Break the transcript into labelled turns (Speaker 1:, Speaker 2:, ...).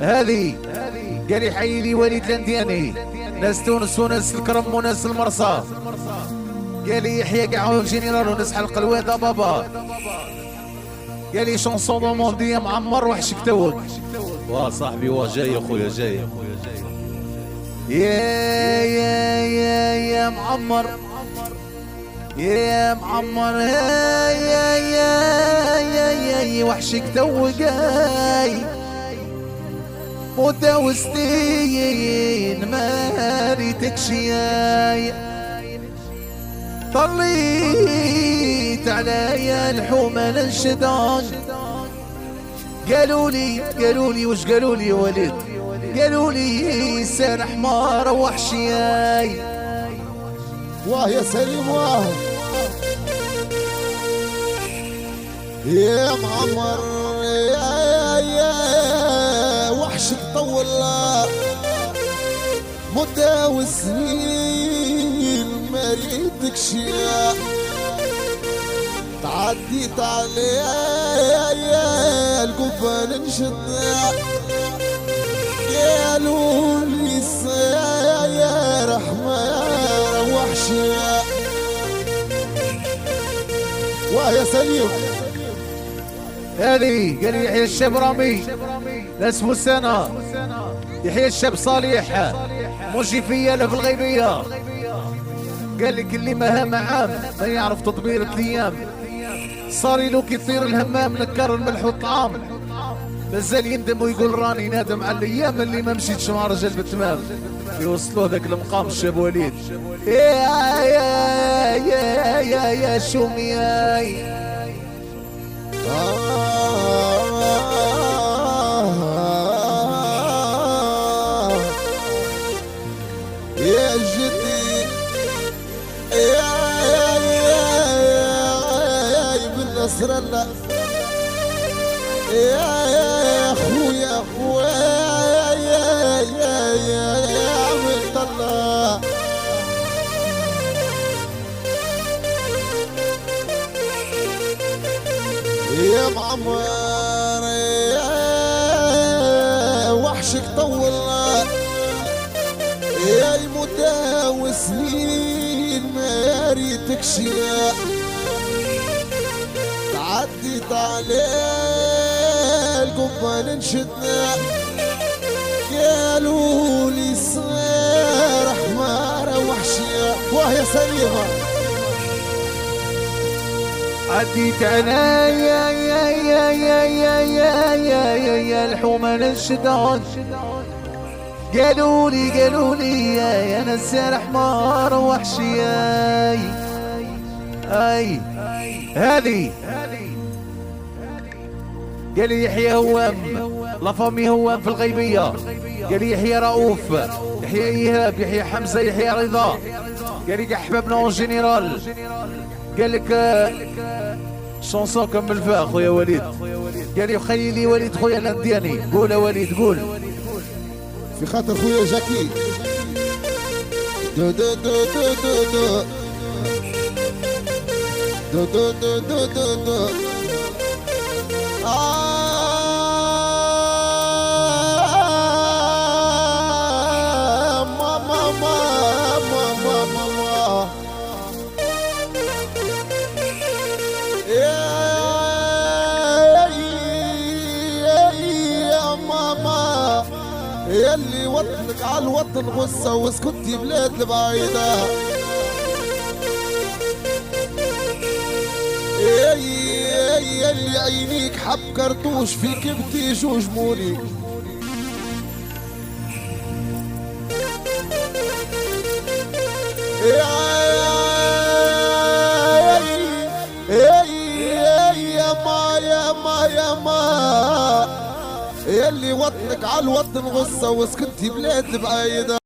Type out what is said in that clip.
Speaker 1: هذه قال يحيي لي وليد الاندياني، ناس تونس وناس الكرم وناس المرصى. قال لي يحيى كاع جينيرال وناس حلق الواد بابا. قال لي شونسون دوموندي يا معمر وحشك توك. واه صاحبي واه جاي يا خويا جاي. يا معمر يا معمر يا وحشك توقاي مدة وسنين ما ريتك شياي. طليت عليا الحومة للشدان قالوا لي وش قالوا لي يا وليد؟ قالوا لي سار حمار وحشياي.
Speaker 2: واه يا سليم واه يا معمر يا وحشك طول مدة وسنين ما ريتك شيء. تعديت عليا القبة ننشد قالوا لي يا رحمة يا وحشي واه يا سليم.
Speaker 1: هذه قال لي يحيى الشاب رامي ناس فستانة، يحيى الشاب صالح مشي فيا لا في الغيبية. قال لك اللي مهام عام ما يعرف تطبير الايام. صاري لو كيطير الهمام نكر الملح والطعام. مازال يندم ويقول راني نادم على الايام اللي ما مشيتش مع رجال بالتمام. يوصلوا ذاك المقام الشاب وليد. يا شومياي
Speaker 2: يا جدي يا ابن نصر الله يا اخويا يا عبد الله يا معمر يا وحشك طول يا مدة وسنين ما ريتك شيء. تعديت عليه القبة ننشدنا قالوا لي صغير حمارة وحشية واه يا سليمة.
Speaker 1: عديت على يا الحومة للشدان قالوا لي يا نسار حمار وحشياي. اي هذه قال لي يحيى هوام لافامي هوام في الغيبية. قال لي يحيى رؤوف يحيى ايهاب يحيى حمزة يحيى رضا. قال لي احبابنا اون جينيرال. قال لك شونسون كمل فيها خويا وليد. قال لي خلي لي وليد خويا الاندياني. قول يا وليد قول
Speaker 2: في خاطر خويا جاكي. دو دو دو دو دو دو دو دو دو دو دو يلي وطنك على الوطن غصة واسكتي بلاد البعيدة. يلي عينيك حب كرتوش فيك بتيج وجمولي. يا ما يلي وطنك على الوطن غصة واسكنتي بلاد بعيدة.